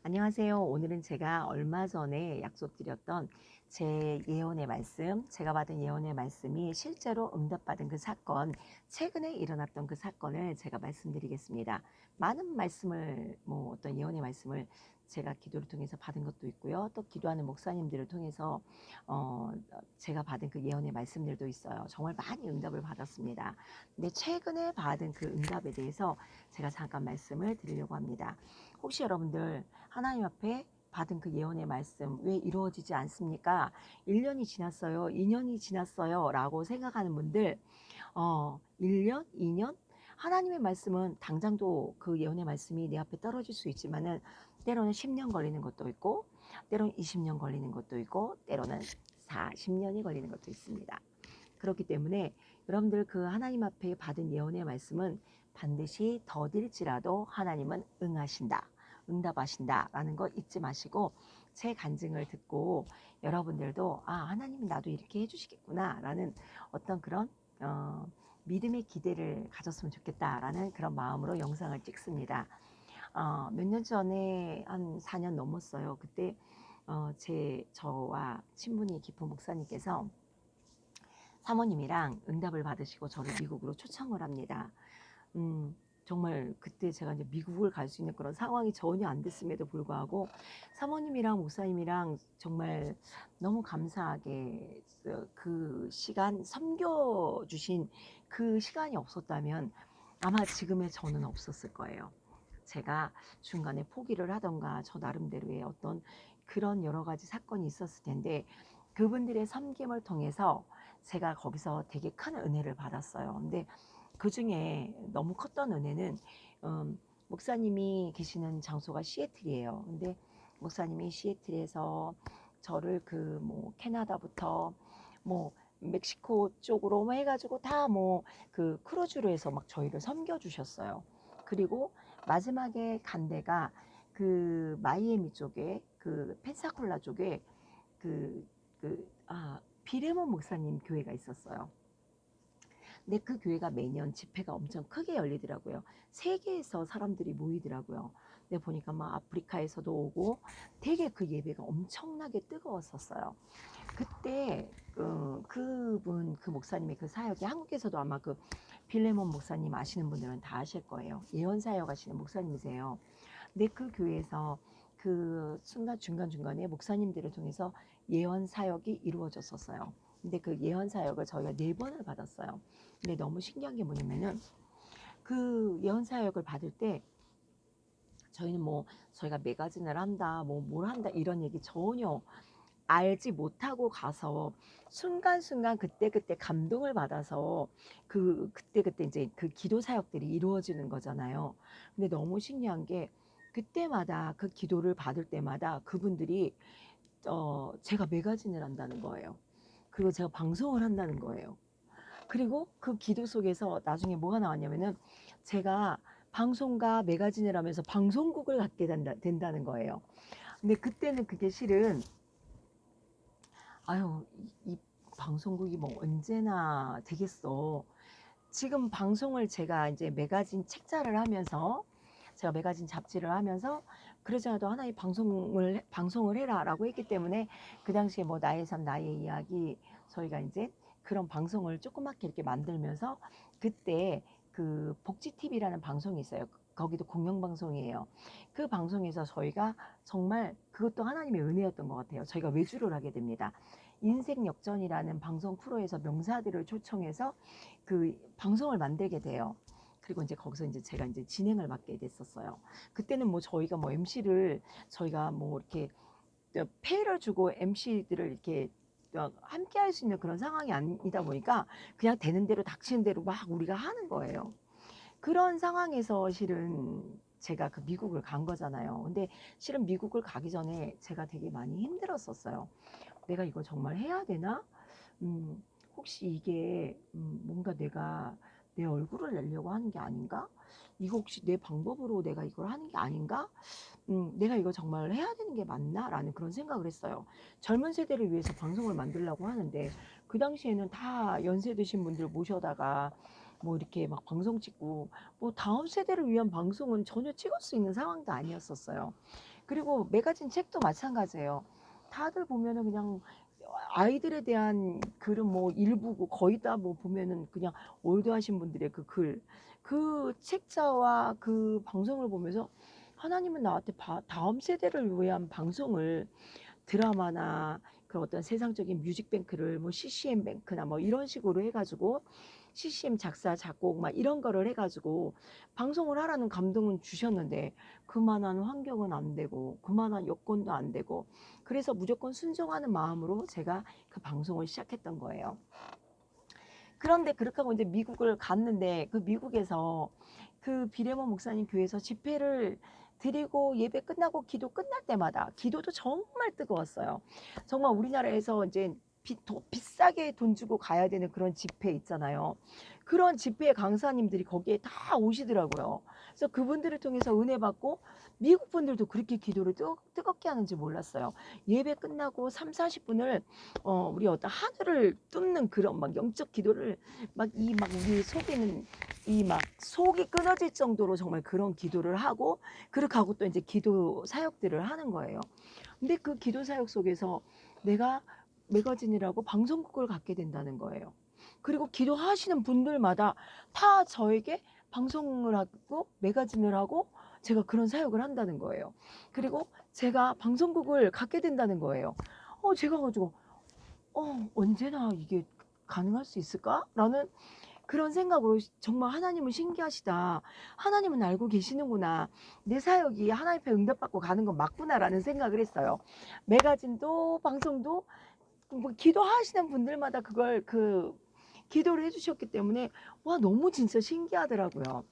안녕하세요. 오늘은 제가 얼마 전에 약속드렸던 제 예언의 말씀, 제가 받은 예언의 말씀이 실제로 응답받은 그 사건, 최근에 일어났던 그 사건을 제가 말씀드리겠습니다. 많은 말씀을, 어떤 예언의 말씀을 제가 기도를 통해서 받은 것도 있고요. 또 기도하는 목사님들을 통해서, 제가 받은 그 예언의 말씀들도 있어요. 정말 많이 응답을 받았습니다. 근데 최근에 받은 그 응답에 대해서 제가 잠깐 말씀을 드리려고 합니다. 혹시 여러분들 하나님 앞에 받은 그 예언의 말씀 왜 이루어지지 않습니까? 1년이 지났어요. 2년이 지났어요. 라고 생각하는 분들, 1년, 2년? 하나님의 말씀은 당장도 그 예언의 말씀이 내 앞에 떨어질 수 있지만은 때로는 10년 걸리는 것도 있고, 때로는 20년 걸리는 것도 있고, 때로는 40년이 걸리는 것도 있습니다. 그렇기 때문에 여러분들 그 하나님 앞에 받은 예언의 말씀은 반드시 더딜지라도 하나님은 응하신다. 응답하신다 라는 거 잊지 마시고 제 간증을 듣고 여러분들도 하나님이 나도 이렇게 해주시겠구나 라는 어떤 그런 믿음의 기대를 가졌으면 좋겠다라는 그런 마음으로 영상을 찍습니다. 몇 년 전에 한 4년 넘었어요. 그때 저와 친분이 깊은 목사님께서 사모님이랑 응답을 받으시고 저를 미국으로 초청을 합니다. 정말 그때 제가 이제 미국을 갈 수 있는 그런 상황이 전혀 안 됐음에도 불구하고 사모님이랑 목사님이랑 정말 너무 감사하게 그 시간 섬겨주신 그 시간이 없었다면 아마 지금의 저는 없었을 거예요. 제가 중간에 포기를 하던가 저 나름대로의 어떤 그런 여러 가지 사건이 있었을 텐데 그분들의 섬김을 통해서 제가 거기서 되게 큰 은혜를 받았어요. 근데 그 중에 너무 컸던 은혜는 목사님이 계시는 장소가 시애틀이에요. 근데 목사님이 시애틀에서 저를 그 캐나다부터 뭐 멕시코 쪽으로 뭐 해가지고 다 뭐 그 크루즈로 해서 막 저희를 섬겨주셨어요. 그리고 마지막에 간 데가 그 마이애미 쪽에 그 펜사콜라 쪽에 비레몬 목사님 교회가 있었어요. 근데 그 교회가 매년 집회가 엄청 크게 열리더라고요. 세계에서 사람들이 모이더라고요. 근데 보니까 막 아프리카에서도 오고 되게 그 예배가 엄청나게 뜨거웠었어요. 그때 그분 그 목사님의 그 사역이 한국에서도 아마 그 빌레몬 목사님 아시는 분들은 다 아실 거예요. 예언 사역 하시는 목사님이세요. 근데 그 교회에서 그 순간 중간중간에 목사님들을 통해서 예언 사역이 이루어졌었어요. 근데 그 예언 사역을 저희가 4번을 받았어요. 근데 너무 신기한 게 뭐냐면은 그 예언 사역을 받을 때 저희는 뭐 저희가 매거진을 한다, 뭐 뭘 한다 이런 얘기 전혀 알지 못하고 가서 순간순간 그때그때 감동을 받아서 그때그때 이제 그 기도 사역들이 이루어지는 거잖아요. 근데 너무 신기한 게 그때마다 그 기도를 받을 때마다 그분들이 제가 매거진을 한다는 거예요. 그리고 제가 방송을 한다는 거예요. 그리고 그 기도 속에서 나중에 뭐가 나왔냐면은 제가 방송과 매거진을 하면서 방송국을 갖게 된다는 거예요. 근데 그때는 그게 실은 아유, 이 방송국이 뭐 언제나 되겠어. 지금 방송을 제가 이제 매거진 책자를 하면서 제가 매거진 잡지를 하면서 그러지 않아도 하나의 방송을 해라라고 했기 때문에 그 당시에 뭐 나의 삶 나의 이야기 저희가 이제 그런 방송을 조그맣게 이렇게 만들면서 그때 그 복지 TV라는 방송이 있어요. 거기도 공영방송이에요. 그 방송에서 저희가 정말 그것도 하나님의 은혜였던 것 같아요. 저희가 외주를 하게 됩니다. 인생 역전이라는 방송 프로에서 명사들을 초청해서 그 방송을 만들게 돼요. 그리고 이제 거기서 이제 제가 이제 진행을 맡게 됐었어요. 그때는 뭐 저희가 뭐 MC를 저희가 뭐 이렇게 페이를 주고 MC들을 이렇게 함께 할 수 있는 그런 상황이 아니다 보니까 그냥 되는 대로 닥치는 대로 막 우리가 하는 거예요. 그런 상황에서 실은 제가 그 미국을 간 거잖아요. 근데 실은 미국을 가기 전에 제가 되게 많이 힘들었었어요. 내가 이거 정말 해야 되나? 음, 혹시 이게 뭔가 내가 내 얼굴을 내려고 하는 게 아닌가? 이거 혹시 내 방법으로 내가 이걸 하는 게 아닌가? 내가 이거 정말 해야 되는 게 맞나? 라는 그런 생각을 했어요. 젊은 세대를 위해서 방송을 만들려고 하는데 그 당시에는 다 연세 드신 분들 모셔다가 뭐 이렇게 막 방송 찍고 뭐 다음 세대를 위한 방송은 전혀 찍을 수 있는 상황도 아니었었어요. 그리고 매거진 책도 마찬가지예요. 다들 보면은 그냥 아이들에 대한 글은 뭐 일부고 거의 다 뭐 보면은 그냥 올드하신 분들의 그 글, 그 책자와 그 방송을 보면서 하나님은 나한테 다음 세대를 위한 방송을 드라마나 그런 어떤 세상적인 뮤직뱅크를 뭐 CCM 뱅크나 뭐 이런 식으로 해가지고 CCM 작사 작곡 막 이런 거를 해가지고 방송을 하라는 감동은 주셨는데 그만한 환경은 안 되고 그만한 여건도 안 되고 그래서 무조건 순종하는 마음으로 제가 그 방송을 시작했던 거예요. 그런데 그렇게 하고 이제 미국을 갔는데 그 미국에서 그 비레몬 목사님 교회에서 집회를 드리고 예배 끝나고 기도 끝날 때마다 기도도 정말 뜨거웠어요. 정말 우리나라에서 이제 더 비싸게 돈 주고 가야 되는 그런 집회 있잖아요. 그런 집회 강사님들이 거기에 다 오시더라고요. 그래서 그분들을 통해서 은혜 받고 미국 분들도 그렇게 기도를 뜨겁게 하는지 몰랐어요. 예배 끝나고 3, 40분을 우리 어떤 하늘을 뚫는 그런 막 영적 기도를 막 우리 속에는 이 막 속이 끊어질 정도로 정말 그런 기도를 하고 그렇게 하고 또 이제 기도 사역들을 하는 거예요. 근데 그 기도 사역 속에서 내가 매거진이라고 방송국을 갖게 된다는 거예요. 그리고 기도하시는 분들마다 다 저에게 방송을 하고 매거진을 하고 제가 그런 사역을 한다는 거예요. 그리고 제가 방송국을 갖게 된다는 거예요. 제가 가지고 언제나 이게 가능할 수 있을까? 라는 그런 생각으로 정말 하나님은 신기하시다. 하나님은 알고 계시는구나. 내 사역이 하나님 앞에 응답받고 가는 건 맞구나라는 생각을 했어요. 매거진도 방송도 뭐 기도하시는 분들마다 그걸 기도를 해주셨기 때문에 와 너무 진짜 신기하더라고요.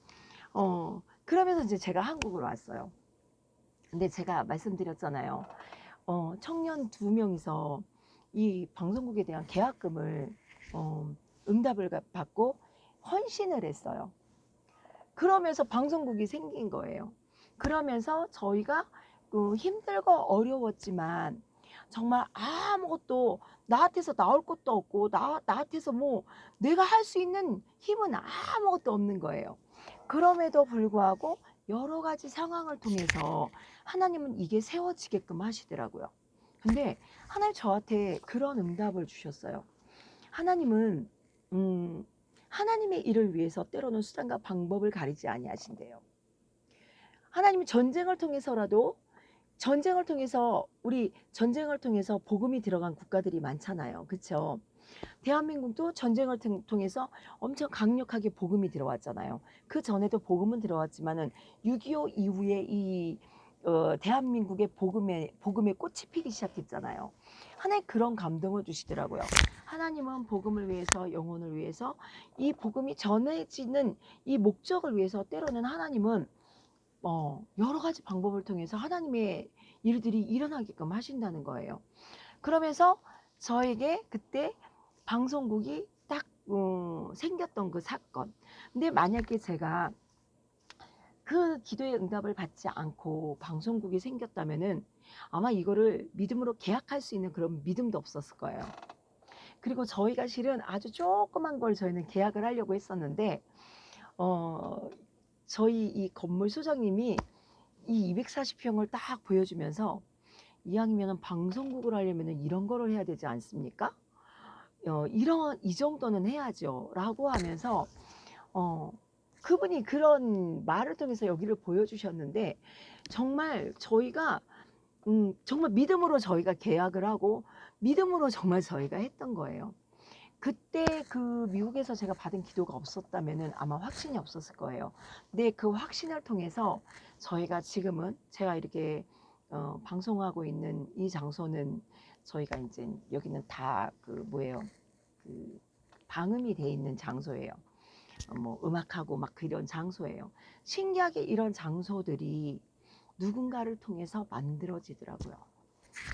그러면서 이제 제가 한국으로 왔어요. 근데 제가 말씀드렸잖아요. 청년 2명이서 이 방송국에 대한 계약금을 응답을 받고 헌신을 했어요. 그러면서 방송국이 생긴 거예요. 그러면서 저희가 힘들고 어려웠지만 정말 아무것도 나한테서 나올 것도 없고 나한테서 뭐 내가 할 수 있는 힘은 아무것도 없는 거예요. 그럼에도 불구하고 여러 가지 상황을 통해서 하나님은 이게 세워지게끔 하시더라고요. 근데 하나님 저한테 그런 응답을 주셨어요. 하나님은 하나님의 일을 위해서 때로는 수단과 방법을 가리지 아니하신대요. 하나님은 우리 전쟁을 통해서 복음이 들어간 국가들이 많잖아요. 그렇죠? 대한민국도 전쟁을 통해서 엄청 강력하게 복음이 들어왔잖아요. 그 전에도 복음은 들어왔지만은 6.25 이후에 이 대한민국의 복음의 꽃이 피기 시작했잖아요. 하나님 그런 감동을 주시더라고요. 하나님은 복음을 위해서 영혼을 위해서 이 복음이 전해지는 이 목적을 위해서 때로는 하나님은 여러 가지 방법을 통해서 하나님의 일들이 일어나게끔 하신다는 거예요. 그러면서 저에게 그때 방송국이 딱 생겼던 그 사건. 근데 만약에 제가 그 기도의 응답을 받지 않고 방송국이 생겼다면은 아마 이거를 믿음으로 계약할 수 있는 그런 믿음도 없었을 거예요. 그리고 저희가 실은 아주 조그만 걸 저희는 계약을 하려고 했었는데 저희 이 건물 소장님이 이 240평을 딱 보여주면서 이왕이면 방송국을 하려면 이런 거를 해야 되지 않습니까? 이 정도는 해야죠. 라고 하면서 그분이 그런 말을 통해서 여기를 보여주셨는데 정말 저희가 정말 믿음으로 저희가 계약을 하고 믿음으로 정말 저희가 했던 거예요. 그때 그 미국에서 제가 받은 기도가 없었다면은 아마 확신이 없었을 거예요. 근데 그 확신을 통해서 저희가 지금은 제가 이렇게 방송하고 있는 이 장소는 저희가 이제 여기는 다 뭐예요? 그 방음이 돼 있는 장소예요. 뭐 음악하고 막 그런 장소예요. 신기하게 이런 장소들이 누군가를 통해서 만들어지더라고요.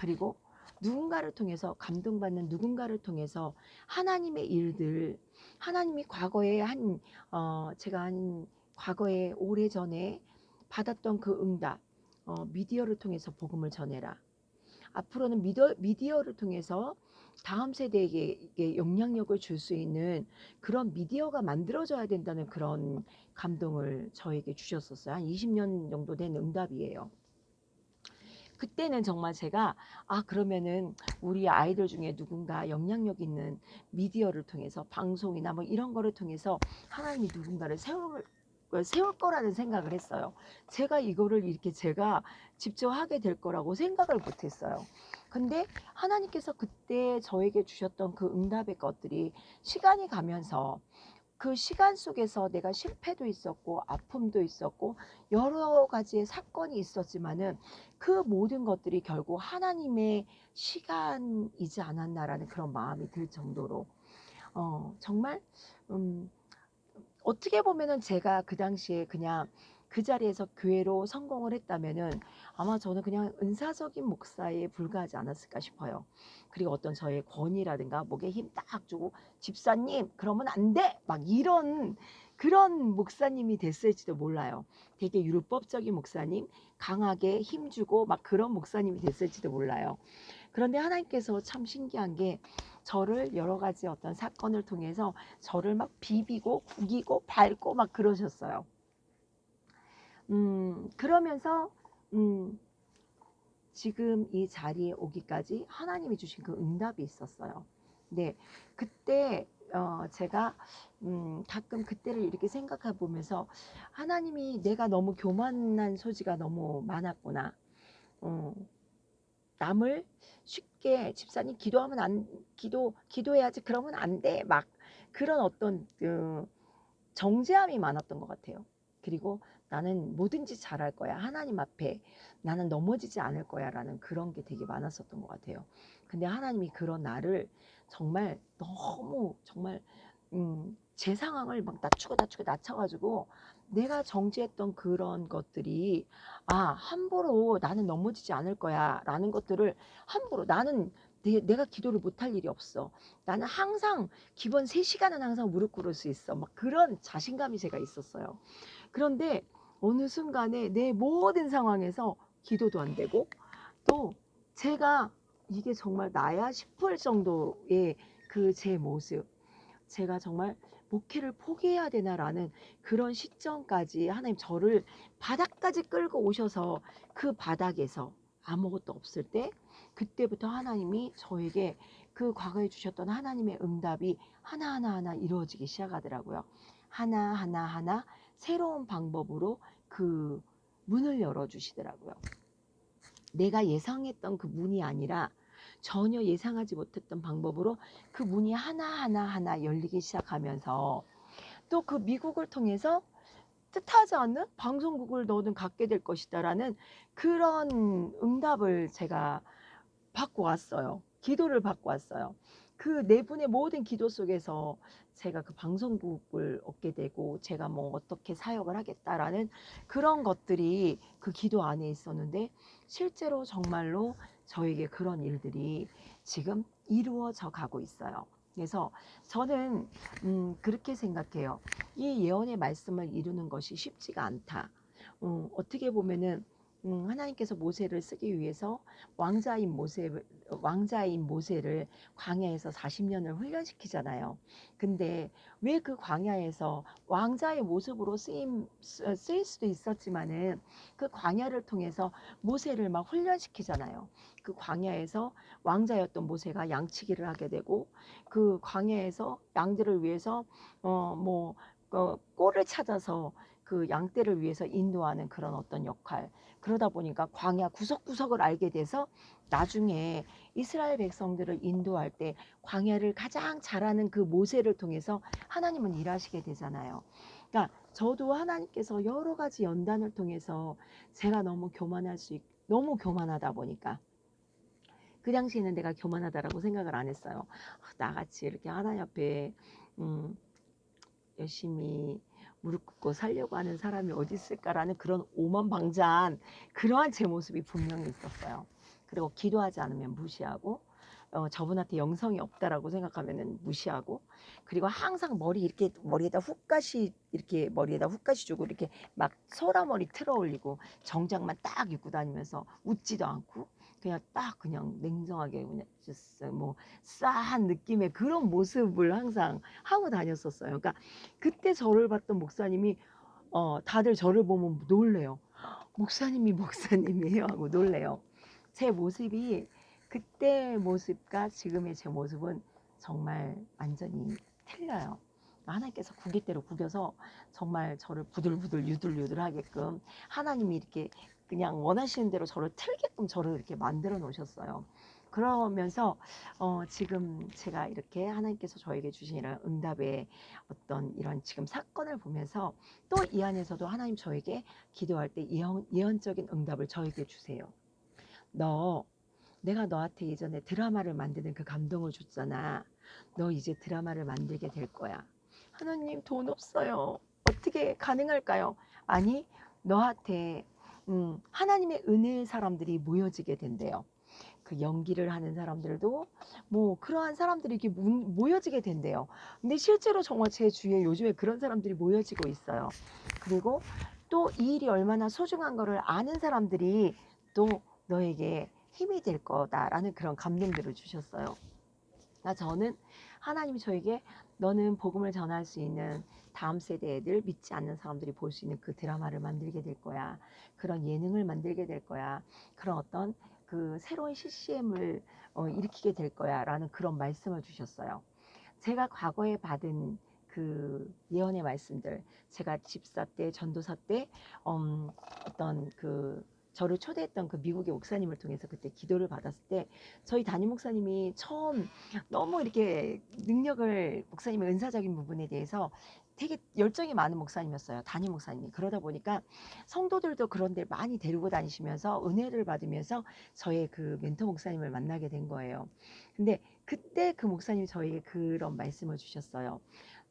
그리고 누군가를 통해서 감동받는 누군가를 통해서 하나님의 일들, 하나님이 과거에 제가 한 과거에 오래전에 받았던 그 응답, 미디어를 통해서 복음을 전해라. 앞으로는 미디어를 통해서 다음 세대에게 영향력을 줄 수 있는 그런 미디어가 만들어져야 된다는 그런 감동을 저에게 주셨었어요. 한 20년 정도 된 응답이에요. 그때는 정말 제가 그러면은 우리 아이들 중에 누군가 영향력 있는 미디어를 통해서 방송이나 뭐 이런 거를 통해서 하나님이 누군가를 세울 거라는 생각을 했어요. 제가 이거를 이렇게 제가 직접 하게 될 거라고 생각을 못 했어요. 근데 하나님께서 그때 저에게 주셨던 그 응답의 것들이 시간이 가면서 그 시간 속에서 내가 실패도 있었고 아픔도 있었고 여러 가지의 사건이 있었지만은 그 모든 것들이 결국 하나님의 시간이지 않았나라는 그런 마음이 들 정도로 정말 음 어떻게 보면은 제가 그 당시에 그냥 그 자리에서 교회로 성공을 했다면은 아마 저는 그냥 은사적인 목사에 불과하지 않았을까 싶어요. 그리고 어떤 저의 권위라든가 목에 힘 딱 주고 집사님 그러면 안 돼! 막 이런 그런 목사님이 됐을지도 몰라요. 되게 율법적인 목사님, 강하게 힘주고 막 그런 목사님이 됐을지도 몰라요. 그런데 하나님께서 참 신기한 게 저를 여러 가지 어떤 사건을 통해서 저를 막 비비고 구기고 밟고 막 그러셨어요. 그러면서 음, 지금 이 자리에 오기까지 하나님이 주신 그 응답이 있었어요. 네, 그때 제가 가끔 그때를 이렇게 생각해 보면서 하나님이 내가 너무 교만한 소지가 너무 많았구나. 어, 남을 쉽게 집사님 기도하면 안 기도해야지 그러면 안 돼. 막 그런 어떤 그 정죄함이 많았던 것 같아요. 그리고 나는 뭐든지 잘할 거야. 하나님 앞에 나는 넘어지지 않을 거야라는 그런 게 되게 많았었던 것 같아요. 근데 하나님이 그런 나를 정말 너무 정말 제 상황을 막 낮추고 낮춰가지고 내가 정지했던 그런 것들이 함부로 나는 넘어지지 않을 거야라는 것들을 함부로 나는 내가 기도를 못할 일이 없어. 나는 항상 기본 3시간은 항상 무릎 꿇을 수 있어. 막 그런 자신감이 제가 있었어요. 그런데 어느 순간에 내 모든 상황에서 기도도 안 되고 또 제가 이게 정말 나야 싶을 정도의 그 제 모습 제가 정말 목회를 포기해야 되나라는 그런 시점까지 하나님 저를 바닥까지 끌고 오셔서 그 바닥에서 아무것도 없을 때 그때부터 하나님이 저에게 그 과거에 주셨던 하나님의 응답이 하나하나 이루어지기 시작하더라고요. 하나하나 새로운 방법으로 그 문을 열어주시더라고요. 내가 예상했던 그 문이 아니라 전혀 예상하지 못했던 방법으로 그 문이 하나 열리기 시작하면서 또 그 미국을 통해서 뜻하지 않는 방송국을 너는 갖게 될 것이다라는 그런 응답을 제가 받고 왔어요. 기도를 받고 왔어요. 그 네 분의 모든 기도 속에서 제가 그 방송국을 얻게 되고 제가 뭐 어떻게 사역을 하겠다라는 그런 것들이 그 기도 안에 있었는데 실제로 정말로 저에게 그런 일들이 지금 이루어져 가고 있어요. 그래서 저는 그렇게 생각해요. 이 예언의 말씀을 이루는 것이 쉽지가 않다. 어떻게 보면은 하나님께서 모세를 쓰기 위해서 왕자인 모세를 광야에서 40년을 훈련시키잖아요. 근데 왜 그 광야에서 왕자의 모습으로 쓰일 수도 있었지만은 그 광야를 통해서 모세를 막 훈련시키잖아요. 그 광야에서 왕자였던 모세가 양치기를 하게 되고 그 광야에서 양들을 위해서 뭐 꼴을 찾아서 그 양떼를 위해서 인도하는 그런 어떤 역할. 그러다 보니까 광야 구석구석을 알게 돼서 나중에 이스라엘 백성들을 인도할 때 광야를 가장 잘하는 그 모세를 통해서 하나님은 일하시게 되잖아요. 그러니까 저도 하나님께서 여러 가지 연단을 통해서 제가 너무 교만하다 보니까 그 당시에는 내가 교만하다라고 생각을 안 했어요. 나같이 이렇게 하나님 앞에 음, 열심히 무릎 꿇고 살려고 하는 사람이 어디 있을까라는 그런 오만방자한 그러한 제 모습이 분명히 있었어요. 그리고 기도하지 않으면 무시하고 저분한테 영성이 없다라고 생각하면은 무시하고 그리고 항상 머리에다 훅가시 주고 이렇게 막 소라머리 틀어 올리고 정장만 딱 입고 다니면서 웃지도 않고 그냥 딱 그냥 냉정하게 그냥 뭐 싸한 느낌의 그런 모습을 항상 하고 다녔었어요. 그러니까 그때 저를 봤던 목사님이 다들 저를 보면 놀래요. 목사님이 목사님이에요 하고 놀래요. 제 모습이 그때 모습과 지금의 제 모습은 정말 완전히 틀려요. 하나님께서 구깃대로 구겨서 정말 저를 부들부들 유들유들 하게끔 하나님이 이렇게 그냥 원하시는 대로 저를 틀게끔 저를 이렇게 만들어 놓으셨어요. 그러면서 지금 제가 이렇게 하나님께서 저에게 주신 이런 응답의 어떤 이런 지금 사건을 보면서 또 이 안에서도 하나님 저에게 기도할 때 예언적인 응답을 저에게 주세요. 너 내가 너한테 예전에 드라마를 만드는 그 감동을 줬잖아. 너 이제 드라마를 만들게 될 거야. 하나님 돈 없어요. 어떻게 가능할까요? 아니 너한테 하나님의 은혜의 사람들이 모여지게 된대요. 그 연기를 하는 사람들도 뭐 그러한 사람들이 이렇게 모여지게 된대요. 근데 실제로 정말 제 주위에 요즘에 그런 사람들이 모여지고 있어요. 그리고 또 이 일이 얼마나 소중한 거를 아는 사람들이 또 너에게 힘이 될 거다라는 그런 감동들을 주셨어요. 저는 하나님이 저에게 너는 복음을 전할 수 있는 다음 세대 애들 믿지 않는 사람들이 볼 수 있는 그 드라마를 만들게 될 거야. 그런 예능을 만들게 될 거야. 그런 어떤 그 새로운 CCM을 일으키게 될 거야. 라는 그런 말씀을 주셨어요. 제가 과거에 받은 그 예언의 말씀들, 제가 집사 때, 전도사 때, 어떤 그 저를 초대했던 그 미국의 목사님을 통해서 그때 기도를 받았을 때, 저희 담임 목사님이 처음 너무 이렇게 능력을, 목사님의 은사적인 부분에 대해서 되게 열정이 많은 목사님이었어요. 담임 목사님이. 그러다 보니까 성도들도 그런 데 많이 데리고 다니시면서 은혜를 받으면서 저의 그 멘토 목사님을 만나게 된 거예요. 근데 그때 그 목사님이 저에게 그런 말씀을 주셨어요.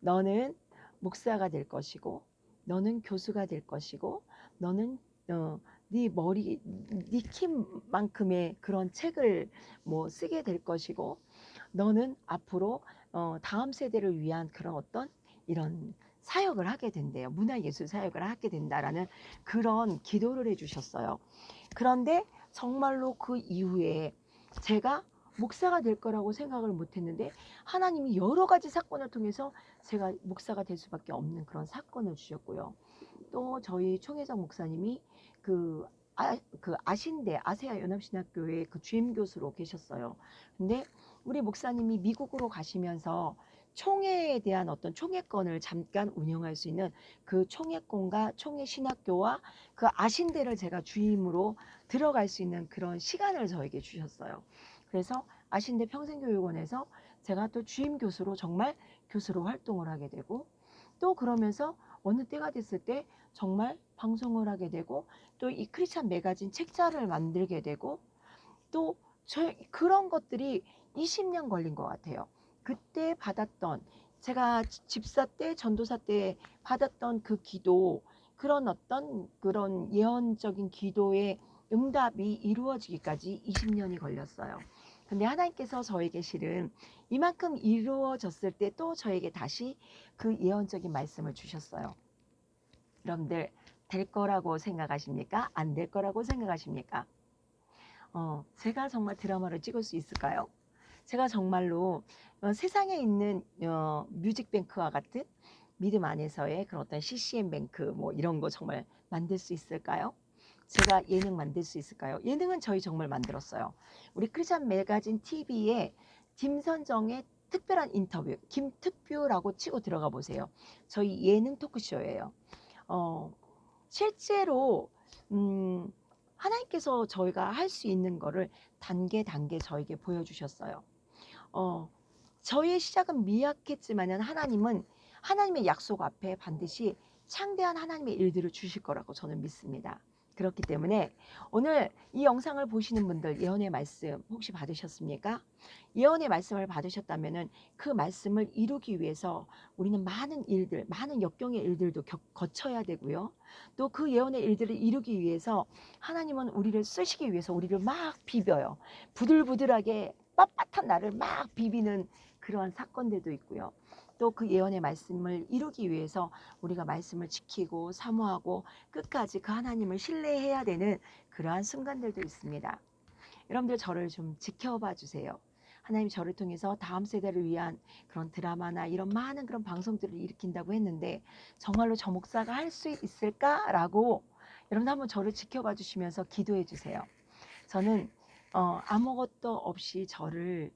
너는 목사가 될 것이고, 너는 교수가 될 것이고, 너는 네 머리, 네 키만큼의 그런 책을 뭐 쓰게 될 것이고, 너는 앞으로 다음 세대를 위한 그런 어떤 이런 사역을 하게 된대요. 문화예술 사역을 하게 된다라는 그런 기도를 해주셨어요. 그런데 정말로 그 이후에 제가 목사가 될 거라고 생각을 못했는데 하나님이 여러 가지 사건을 통해서 제가 목사가 될 수밖에 없는 그런 사건을 주셨고요. 또 저희 총회장 목사님이 그, 그 아신대 아세아 연합신학교의 그 주임 교수로 계셨어요. 근데 우리 목사님이 미국으로 가시면서 총회에 대한 어떤 총회권을 잠깐 운영할 수 있는 그 총회권과 총회신학교와 그 아신대를 제가 주임으로 들어갈 수 있는 그런 시간을 저에게 주셨어요. 그래서 아신대 평생교육원에서 제가 또 주임 교수로 정말 교수로 활동을 하게 되고 또 그러면서 어느 때가 됐을 때 정말 방송을 하게 되고 또 이 크리스찬 매거진 책자를 만들게 되고 또 그런 것들이 20년 걸린 것 같아요. 그때 받았던 제가 집사 때 전도사 때 받았던 그 기도 그런 어떤 그런 예언적인 기도의 응답이 이루어지기까지 20년이 걸렸어요. 근데 하나님께서 저에게 실은 이만큼 이루어졌을 때 또 저에게 다시 그 예언적인 말씀을 주셨어요. 여러분들 될 거라고 생각하십니까? 안 될 거라고 생각하십니까? 제가 정말 드라마를 찍을 수 있을까요? 제가 정말로 세상에 있는 뮤직뱅크와 같은 믿음 안에서의 그런 어떤 CCM 뱅크 뭐 이런 거 정말 만들 수 있을까요? 제가 예능 만들 수 있을까요? 예능은 저희 정말 만들었어요. 우리 크리스찬 매거진 TV에 김선정의 특별한 인터뷰, 김특뷰라고 치고 들어가 보세요. 저희 예능 토크쇼예요. 어, 실제로 하나님께서 저희가 할 수 있는 거를 단계 단계 저에게 보여주셨어요. 어, 저희의 시작은 미약했지만은 하나님은 하나님의 약속 앞에 반드시 창대한 하나님의 일들을 주실 거라고 저는 믿습니다. 그렇기 때문에 오늘 이 영상을 보시는 분들 예언의 말씀 혹시 받으셨습니까? 예언의 말씀을 받으셨다면은 그 말씀을 이루기 위해서 우리는 많은 일들, 많은 역경의 일들도 거쳐야 되고요. 또 그 예언의 일들을 이루기 위해서 하나님은 우리를 쓰시기 위해서 우리를 막 비벼요. 부들부들하게 빳빳한 나를 막 비비는 그러한 사건들도 있고요. 또 그 예언의 말씀을 이루기 위해서 우리가 말씀을 지키고 사모하고 끝까지 그 하나님을 신뢰해야 되는 그러한 순간들도 있습니다. 여러분들 저를 좀 지켜봐 주세요. 하나님 저를 통해서 다음 세대를 위한 그런 드라마나 이런 많은 그런 방송들을 일으킨다고 했는데 정말로 저 목사가 할 수 있을까라고 여러분 한번 저를 지켜봐 주시면서 기도해 주세요. 저는 아무것도 없이 저를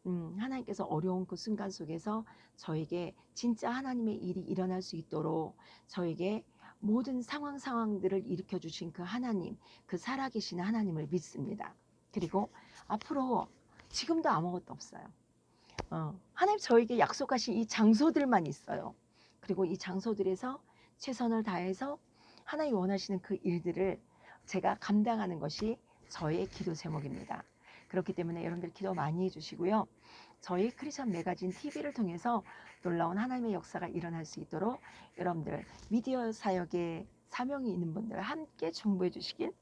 하나님께서 어려운 그 순간 속에서 저에게 진짜 하나님의 일이 일어날 수 있도록 저에게 모든 상황들을 일으켜 주신 그 하나님, 그 살아계신 하나님을 믿습니다. 그리고 앞으로 지금도 아무것도 없어요. 하나님 저에게 약속하신 이 장소들만 있어요. 그리고 이 장소들에서 최선을 다해서 하나님이 원하시는 그 일들을 제가 감당하는 것이 저의 기도 제목입니다. 그렇기 때문에 여러분들 기도 많이 해주시고요. 저희 크리스천 매거진 TV를 통해서 놀라운 하나님의 역사가 일어날 수 있도록 여러분들 미디어 사역에 사명이 있는 분들 함께 중보해 주시길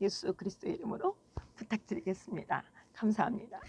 예수 그리스도의 이름으로 부탁드리겠습니다. 감사합니다.